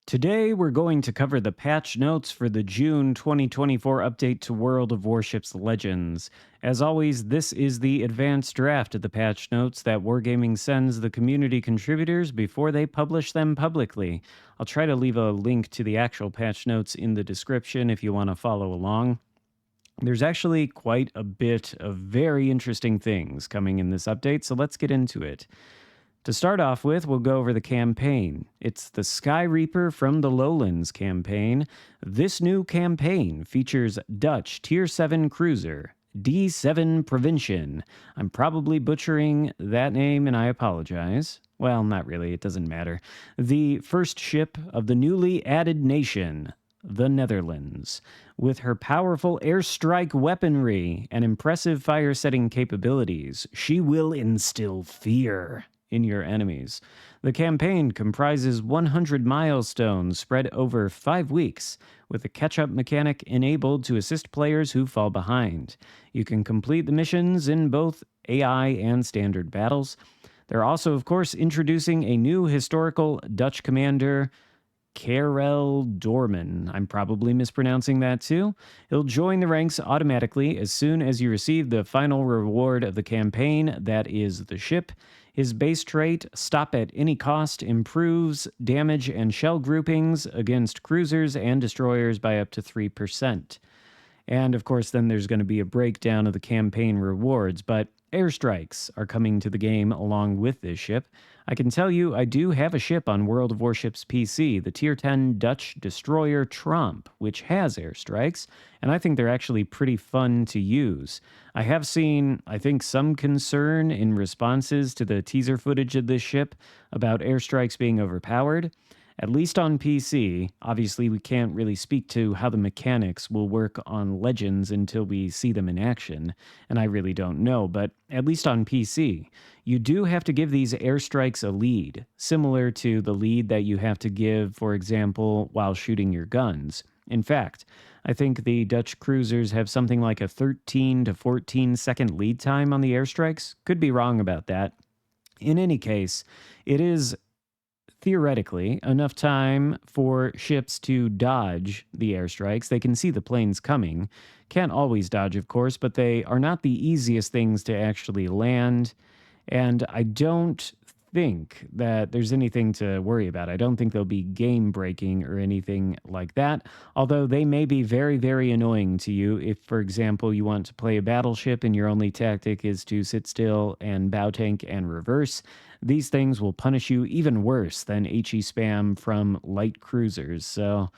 Today, we're going to cover the patch notes for the June 2024 update to World of Warships Legends. As always, this is the advanced draft of the patch notes that Wargaming sends the community contributors before they publish them publicly. I'll try to leave a link to the actual patch notes in the description if you want to follow along. There's actually quite a bit of very interesting things coming in this update, so let's get into it. To start off with, we'll go over the campaign. It's the Sky Reaper from the Lowlands campaign. This new campaign features Dutch Tier 7 cruiser, D7 Prevention. I'm probably butchering that name and I apologize. Well, not really, it doesn't matter. The first ship of the newly added nation, the Netherlands. With her powerful airstrike weaponry and impressive fire-setting capabilities, she will instill fear in your enemies. The campaign comprises 100 milestones spread over 5 weeks, with a catch-up mechanic enabled to assist players who fall behind. You can complete the missions in both AI and standard battles. They're also, of course, introducing a new historical Dutch commander, Karel Dorman. I'm probably mispronouncing that too. He'll join the ranks automatically as soon as you receive the final reward of the campaign, that is the ship. His base trait, Stop at Any Cost, improves damage and shell groupings against cruisers and destroyers by up to 3%. And of course, then there's going to be a breakdown of the campaign rewards, but airstrikes are coming to the game along with this ship. I can tell you I do have a ship on World of Warships PC, the Tier 10 Dutch destroyer Tromp, which has airstrikes, and I think they're actually pretty fun to use. I have seen, I think, some concern in responses to the teaser footage of this ship about airstrikes being overpowered. At least on PC, obviously we can't really speak to how the mechanics will work on Legends until we see them in action, and I really don't know, but at least on PC, you do have to give these airstrikes a lead, similar to the lead that you have to give, for example, while shooting your guns. In fact, I think the Dutch cruisers have something like a 13 to 14 second lead time on the airstrikes. Could be wrong about that. In any case, it is theoretically enough time for ships to dodge the airstrikes. They can see the planes coming. Can't always dodge, of course, but they are not the easiest things to actually land. And I don't think that there's anything to worry about. I don't think they'll be game breaking or anything like that, although they may be very, very annoying to you if, for example, you want to play a battleship and your only tactic is to sit still and bow tank and reverse. These things will punish you even worse than HE spam from light cruisers, so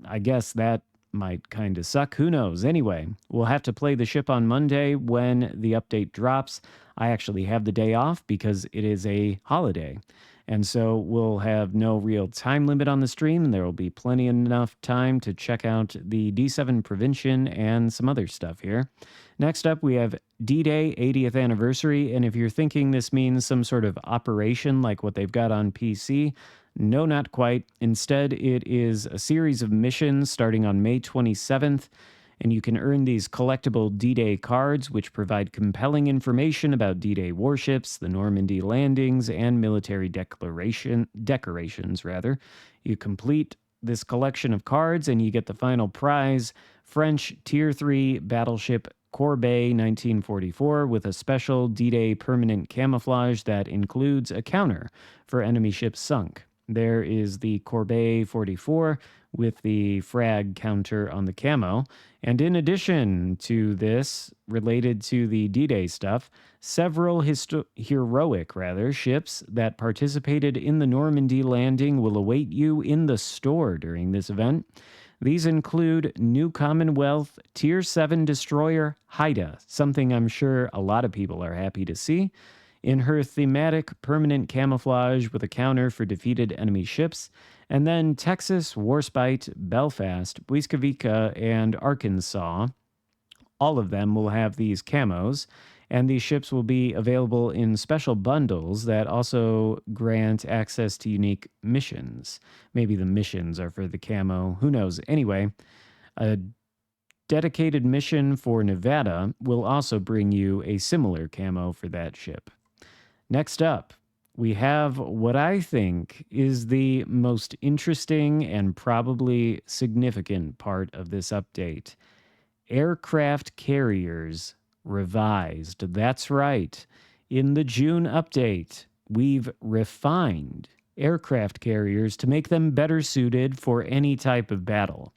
I guess that might kind of suck. Who knows? Anyway, we'll have to play the ship on Monday when the update drops. I actually have the day off because it is a holiday. And so we'll have no real time limit on the stream. There will be plenty enough time to check out the D7 Prevention and some other stuff here. Next up, we have D-Day 80th Anniversary. And if you're thinking this means some sort of operation like what they've got on PC, no, not quite. Instead, it is a series of missions starting on May 27th, and you can earn these collectible D-Day cards, which provide compelling information about D-Day warships, the Normandy landings, and military decorations. You complete this collection of cards, and you get the final prize, French Tier 3 battleship Corbeil 1944, with a special D-Day permanent camouflage that includes a counter for enemy ships sunk. There is the Corbeil 44 with the frag counter on the camo. And in addition to this, related to the D-Day stuff, several heroic ships that participated in the Normandy landing will await you in the store during this event. These include New Commonwealth Tier 7 destroyer Haida, something I'm sure a lot of people are happy to see, in her thematic permanent camouflage with a counter for defeated enemy ships, and then Texas, Warspite, Belfast, Bwiskovika, and Arkansas. All of them will have these camos, and these ships will be available in special bundles that also grant access to unique missions. Maybe the missions are for the camo, who knows. Anyway, a dedicated mission for Nevada will also bring you a similar camo for that ship. Next up, we have what I think is the most interesting and probably significant part of this update. Aircraft carriers revised. That's right. In the June update, we've refined aircraft carriers to make them better suited for any type of battle.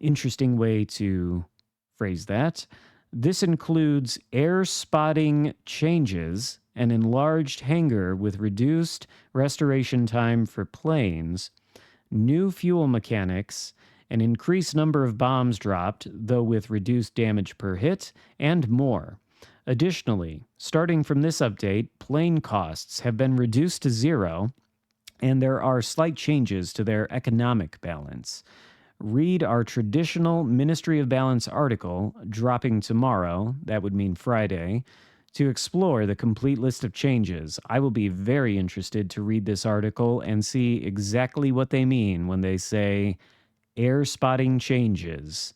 Interesting way to phrase that. This includes air spotting changes, an enlarged hangar with reduced restoration time for planes, new fuel mechanics, an increased number of bombs dropped, though with reduced damage per hit, and more. Additionally, starting from this update, plane costs have been reduced to zero, and there are slight changes to their economic balance. Read our traditional Ministry of Balance article dropping tomorrow, that would mean Friday, to explore the complete list of changes. I will be very interested to read this article and see exactly what they mean when they say air spotting changes.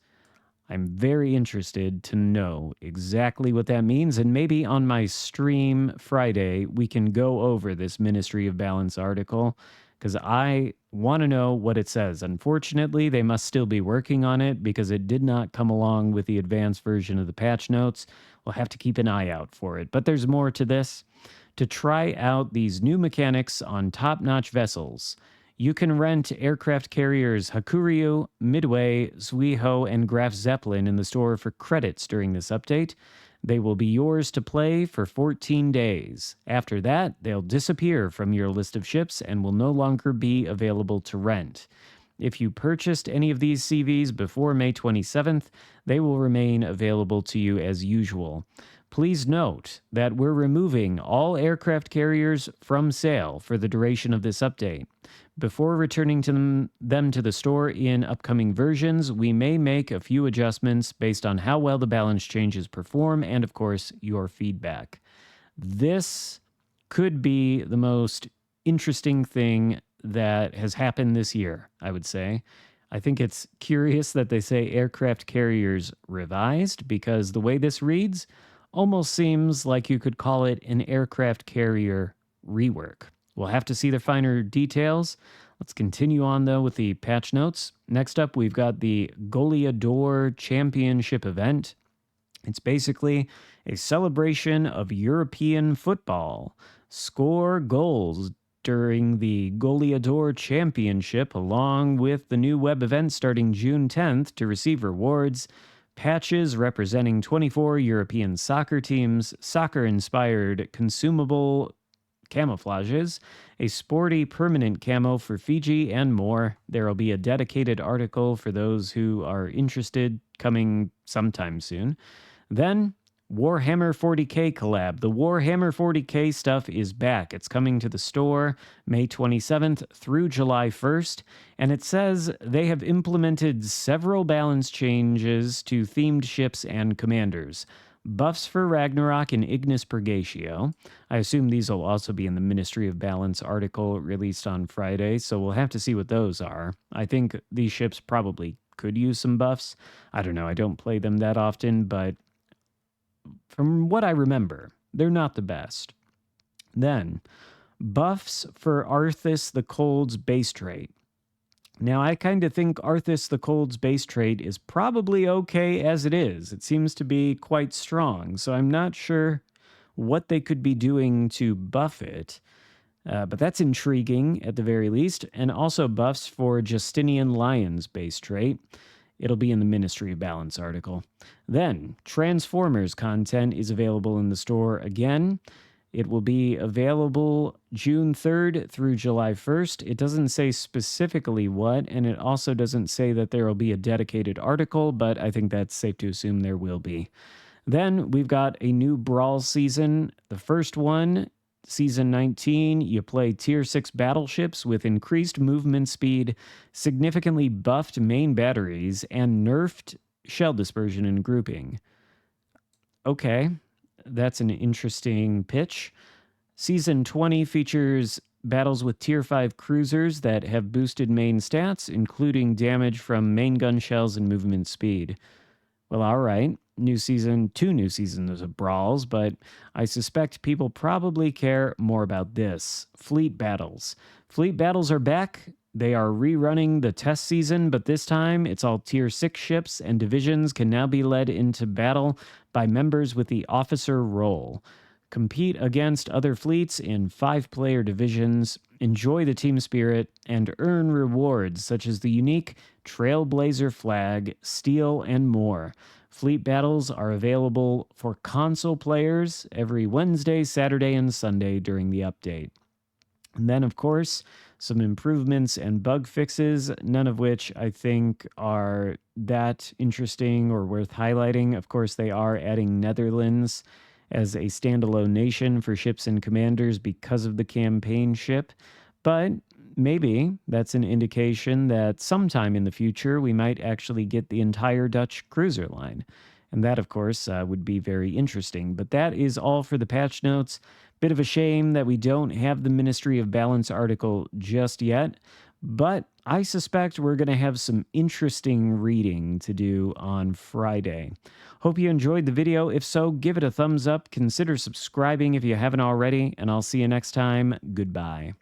I'm very interested to know exactly what that means, and maybe on my stream Friday, we can go over this Ministry of Balance article because I want to know what it says. Unfortunately, they must still be working on it because it did not come along with the advanced version of the patch notes. We'll have to keep an eye out for it. But there's more to this. To try out these new mechanics on top-notch vessels, you can rent aircraft carriers Hakuryu, Midway, Zuiho, and Graf Zeppelin in the store for credits during this update. They will be yours to play for 14 days. After that, they'll disappear from your list of ships and will no longer be available to rent. If you purchased any of these CVs before May 27th, they will remain available to you as usual. Please note that we're removing all aircraft carriers from sale for the duration of this update. Before returning to them to the store in upcoming versions, we may make a few adjustments based on how well the balance changes perform and, of course, your feedback. This could be the most interesting thing that has happened this year, I would say. I think it's curious that they say aircraft carriers revised because the way this reads almost seems like you could call it an aircraft carrier rework. We'll have to see the finer details. Let's continue on, though, with the patch notes. Next up, we've got the Goleador Championship event. It's basically a celebration of European football. Score goals during the Goleador Championship, along with the new web event starting June 10th to receive rewards, patches representing 24 European soccer teams, soccer-inspired consumable camouflages, a sporty permanent camo for Fiji, and more. There will be a dedicated article for those who are interested coming sometime soon. Then, Warhammer 40k collab. The Warhammer 40k stuff is back. It's coming to the store May 27th through July 1st, and it says they have implemented several balance changes to themed ships and commanders. Buffs for Ragnarok and Ignis Purgatio. I assume these will also be in the Ministry of Balance article released on Friday, so we'll have to see what those are. I think these ships probably could use some buffs. I don't know, I don't play them that often, but from what I remember, they're not the best. Then, buffs for Arthas the Cold's base trait. Now, I kind of think Arthas the Cold's base trait is probably okay as it is. It seems to be quite strong, so I'm not sure what they could be doing to buff it. But that's intriguing at the very least. And also buffs for Justinian Lion's base trait. It'll be in the Ministry of Balance article. Then, Transformers content is available in the store again. It will be available June 3rd through July 1st. It doesn't say specifically what, and it also doesn't say that there will be a dedicated article, but I think that's safe to assume there will be. Then we've got a new Brawls season. The first one, Season 19, you play Tier 6 battleships with increased movement speed, significantly buffed main batteries, and nerfed shell dispersion and grouping. Okay. That's an interesting pitch. Season 20 features battles with Tier 5 cruisers that have boosted main stats, including damage from main gun shells and movement speed. Well, all right. new season, 2 new seasons of Brawls, but I suspect people probably care more about this. Fleet battles. Fleet battles are back. They are rerunning the test season, but this time it's all tier 6 ships, and divisions can now be led into battle by members with the officer role. Compete against other fleets in 5-player divisions, enjoy the team spirit, and earn rewards such as the unique Trailblazer flag, steel, and more. Fleet battles are available for console players every Wednesday, Saturday, and Sunday during the update. And then, of course, some improvements and bug fixes, none of which I think are that interesting or worth highlighting. Of course, they are adding Netherlands as a standalone nation for ships and commanders because of the campaign ship. But maybe that's an indication that sometime in the future we might actually get the entire Dutch cruiser line. And that, of course, would be very interesting. But that is all for the patch notes. Bit of a shame that we don't have the Ministry of Balance article just yet, but I suspect we're going to have some interesting reading to do on Friday. Hope you enjoyed the video. If so, give it a thumbs up. Consider subscribing if you haven't already, and I'll see you next time. Goodbye.